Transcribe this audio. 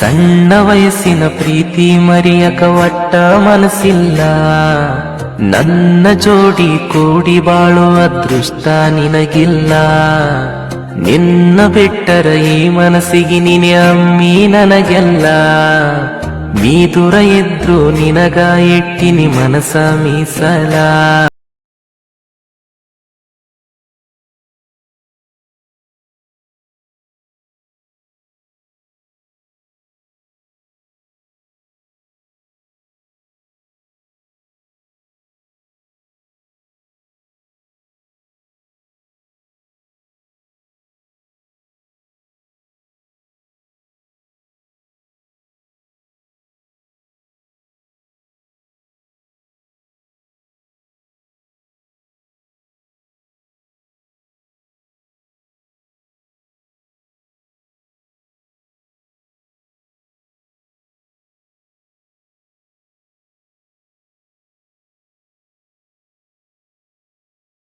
ಸಣ್ಣ ವಯಸ್ಸಿನ ಪ್ರೀತಿ ಮರೆಯಕ ಒಟ್ಟ ಮನಸ್ಸಿಲ್ಲ. ನನ್ನ ಜೋಡಿ ಕೂಡಿ ಬಾಳೋ ಅದೃಷ್ಟ ನಿನಗಿಲ್ಲ. ನಿನ್ನ ಬಿಟ್ಟರ ಈ ಮನಸ್ಸಿಗೆ ನೀನೆ ಅಮ್ಮಿ ನನಗೆಲ್ಲ. ನೀ ದೂರ ಇದ್ರು ನಿನಗ ಇಟ್ಟಿನಿ ಮನಸ ಮೀಸಲ.